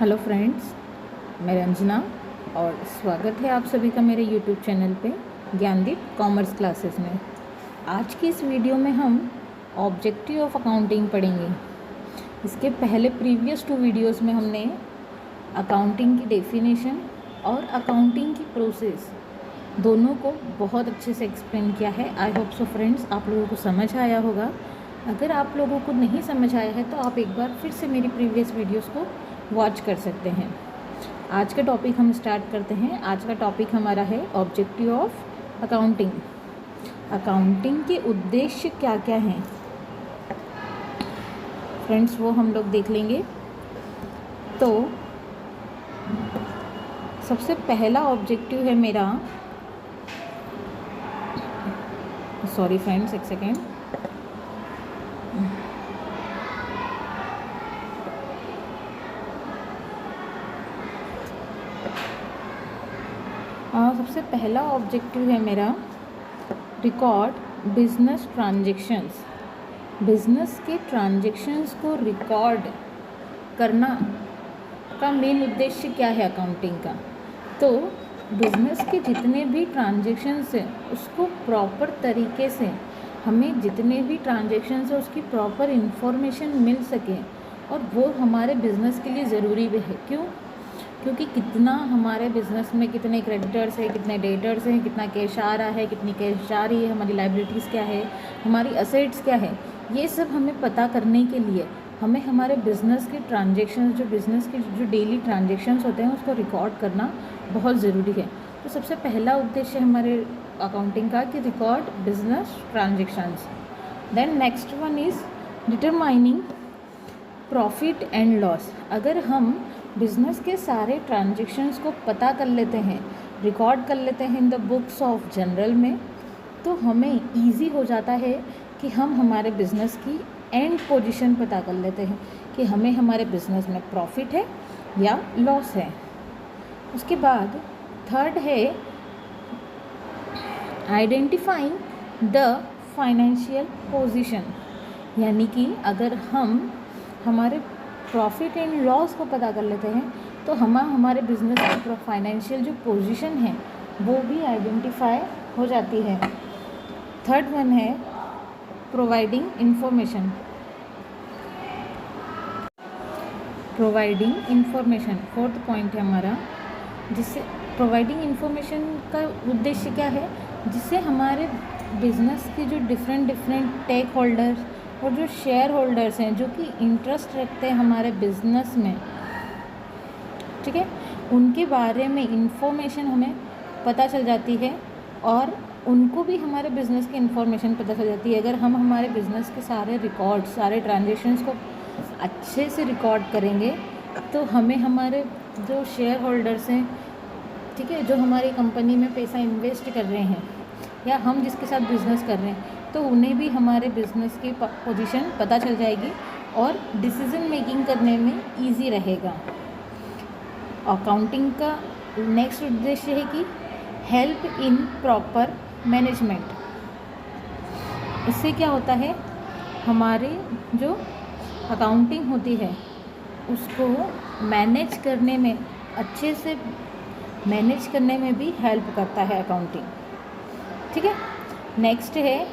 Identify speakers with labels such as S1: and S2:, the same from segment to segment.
S1: Hello friends, मैं रंजना और स्वागत है आप सभी का मेरे यूट्यूब चैनल पे ज्ञानदीप कॉमर्स क्लासेस में। आज की इस वीडियो में हम ऑब्जेक्टिव ऑफ अकाउंटिंग पढ़ेंगे। इसके पहले प्रीवियस 2 वीडियोस में हमने अकाउंटिंग की डेफिनेशन और अकाउंटिंग की प्रोसेस दोनों को बहुत अच्छे से एक्सप्लेन किया है। आई होप सो फ्रेंड्स आप लोगों को समझ आया होगा। अगर आप लोगों को नहीं समझ आया है तो आप एक बार फिर से मेरी प्रीवियस वीडियोस को वॉच कर सकते हैं। आज का टॉपिक हम स्टार्ट करते हैं। आज का टॉपिक हमारा है ऑब्जेक्टिव ऑफ अकाउंटिंग। अकाउंटिंग के उद्देश्य क्या क्या हैं फ्रेंड्स, वो हम लोग देख लेंगे। तो सबसे पहला ऑब्जेक्टिव है मेरा, सॉरी फ्रेंड्स एक सेकेंड, सबसे पहला ऑब्जेक्टिव है मेरा रिकॉर्ड बिजनेस ट्रांजैक्शंस। बिजनेस के ट्रांजैक्शंस को रिकॉर्ड करना का मेन उद्देश्य क्या है अकाउंटिंग का। तो बिजनेस के जितने भी ट्रांजैक्शंस हैं उसको प्रॉपर तरीके से हमें जितने भी ट्रांजैक्शंस हैं उसकी प्रॉपर इन्फॉर्मेशन मिल सके, और वो हमारे बिज़नेस के लिए ज़रूरी भी है। क्योंकि कितना हमारे बिज़नेस में कितने क्रेडिटर्स हैं, कितने डेटर्स हैं, कितना कैश आ रहा है, कितनी कैश जा रही है, हमारी लाइबिलिटीज़ क्या है, हमारी असेट्स क्या है, ये सब हमें पता करने के लिए हमें हमारे बिज़नेस के ट्रांजैक्शंस, जो बिज़नेस के जो डेली ट्रांजैक्शंस होते हैं उसको रिकॉर्ड करना बहुत ज़रूरी है। तो सबसे पहला उद्देश्य हमारे अकाउंटिंग का कि record business transactions. Then next one is determining profit and loss. अगर हम बिज़नेस के सारे ट्रांजैक्शंस को पता कर लेते हैं, रिकॉर्ड कर लेते हैं in the books of general में, तो हमें इजी हो जाता है कि हम हमारे बिज़नेस की एंड पोजीशन पता कर लेते हैं कि हमें हमारे बिज़नेस में प्रॉफिट है या लॉस है। उसके बाद थर्ड है आइडेंटिफाइंग द फाइनेंशियल पोजीशन, यानी कि अगर हम हमारे प्रॉफिट एंड लॉस को पता कर लेते हैं तो हम हमारे बिजनेस की फाइनेंशियल जो पोजीशन है वो भी आइडेंटिफाई हो जाती है। थर्ड वन है providing information. Providing information fourth point है हमारा, जिससे प्रोवाइडिंग इंफॉर्मेशन का उद्देश्य क्या है, जिससे हमारे बिजनेस की जो डिफरेंट टेक होल्डर्स और जो शेयर होल्डर्स हैं जो कि इंटरेस्ट रखते हैं हमारे बिज़नेस में, ठीक है, उनके बारे में इंफॉर्मेशन हमें पता चल जाती है और उनको भी हमारे बिज़नेस की इंफॉर्मेशन पता चल जाती है। अगर हम हमारे बिज़नेस के सारे रिकॉर्ड, सारे ट्रांजैक्शंस को अच्छे से रिकॉर्ड करेंगे तो हमें हमारे जो शेयर होल्डर्स हैं, ठीक है, जो हमारी कंपनी में पैसा इन्वेस्ट कर रहे हैं या हम जिसके साथ बिज़नेस कर रहे हैं, तो उन्हें भी हमारे बिज़नेस की पोजीशन पता चल जाएगी और डिसीज़न मेकिंग करने में इजी रहेगा। अकाउंटिंग का नेक्स्ट उद्देश्य है कि हेल्प इन प्रॉपर मैनेजमेंट। इससे क्या होता है, हमारे जो अकाउंटिंग होती है उसको मैनेज करने में, अच्छे से मैनेज करने में भी हेल्प करता है अकाउंटिंग, ठीक है। नेक्स्ट है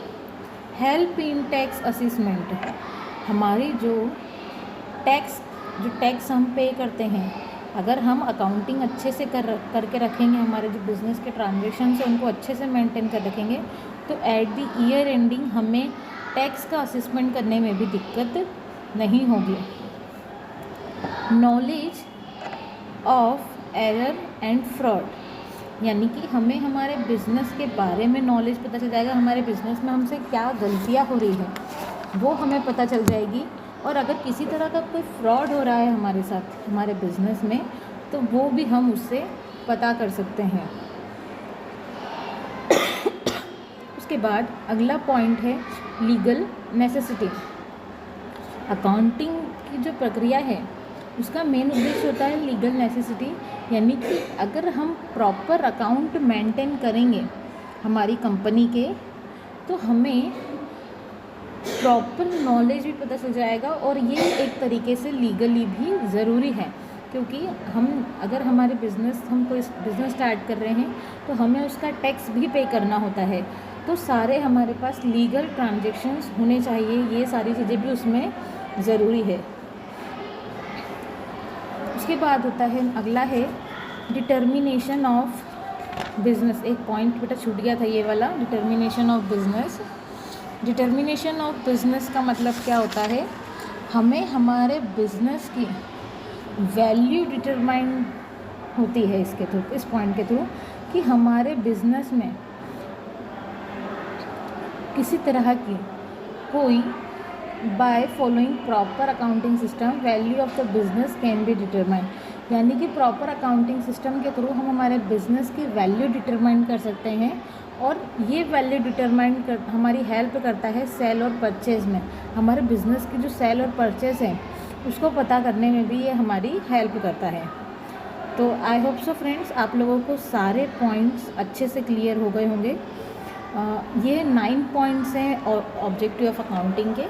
S1: हेल्प इन टैक्स असेसमेंट। हमारी जो टैक्स हम पे करते हैं, अगर हम अकाउंटिंग अच्छे से करके रखेंगे, हमारे जो बिज़नेस के ट्रांजैक्शंस हैं उनको अच्छे से मेंटेन कर रखेंगे, तो एट द ईयर एंडिंग हमें टैक्स का असेसमेंट करने में भी दिक्कत नहीं होगी। Knowledge of error and fraud, यानी कि हमें हमारे बिज़नेस के बारे में नॉलेज पता चल जाएगा, हमारे बिज़नेस में हमसे क्या गलतियाँ हो रही हैं वो हमें पता चल जाएगी, और अगर किसी तरह का कोई फ्रॉड हो रहा है हमारे साथ हमारे बिज़नेस में तो वो भी हम उससे पता कर सकते हैं। उसके बाद अगला पॉइंट है लीगल नेसेसिटी। अकाउंटिंग की जो प्रक्रिया है उसका मेन उद्देश्य होता है लीगल नेसेसिटी, यानी कि अगर हम प्रॉपर अकाउंट मेंटेन करेंगे हमारी कंपनी के तो हमें प्रॉपर नॉलेज भी पता चल जाएगा, और ये एक तरीके से लीगली भी ज़रूरी है क्योंकि हम अगर हम कोई बिज़नेस स्टार्ट कर रहे हैं तो हमें उसका टैक्स भी पे करना होता है। तो सारे हमारे पास लीगल ट्रांजेक्शन्स होने चाहिए, ये सारी चीज़ें भी उसमें ज़रूरी है। उसके बाद होता है, अगला है डिटर्मिनेशन ऑफ बिज़नेस। एक पॉइंट बेटा छूट गया था ये वाला, determination of business. Determination of business का मतलब क्या होता है, हमें हमारे बिज़नेस की वैल्यू डिटरमाइन होती है इसके थ्रू, इस पॉइंट के थ्रू, कि हमारे बिज़नेस में किसी तरह की कोई by following proper accounting system value of the business can be determine. यानी कि प्रॉपर अकाउंटिंग सिस्टम के थ्रू हम हमारे बिज़नेस की वैल्यू डिटरमाइन कर सकते हैं, और ये वैल्यू डिटरमाइन हमारी हेल्प करता है सेल और परचेज़ में। हमारे बिज़नेस की जो सेल और परचेज़ है उसको पता करने में भी ये हमारी हेल्प करता है। तो आई होप सो फ्रेंड्स, आप लोगों को सारे पॉइंट्स अच्छे से क्लियर हो गए होंगे। ये 9 पॉइंट्स हैं ऑब्जेक्टिव ऑफ अकाउंटिंग के।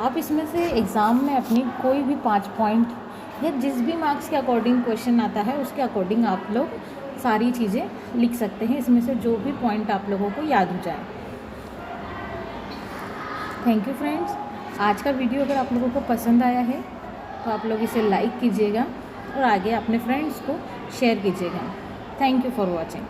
S1: आप इसमें से एग्ज़ाम में अपनी कोई भी 5 पॉइंट या जिस भी मार्क्स के अकॉर्डिंग क्वेश्चन आता है उसके अकॉर्डिंग आप लोग सारी चीज़ें लिख सकते हैं, इसमें से जो भी पॉइंट आप लोगों को याद हो जाए। Thank you friends. आज का वीडियो अगर आप लोगों को पसंद आया है तो आप लोग इसे लाइक कीजिएगा और आगे अपने फ्रेंड्स को शेयर कीजिएगा। Thank you for watching.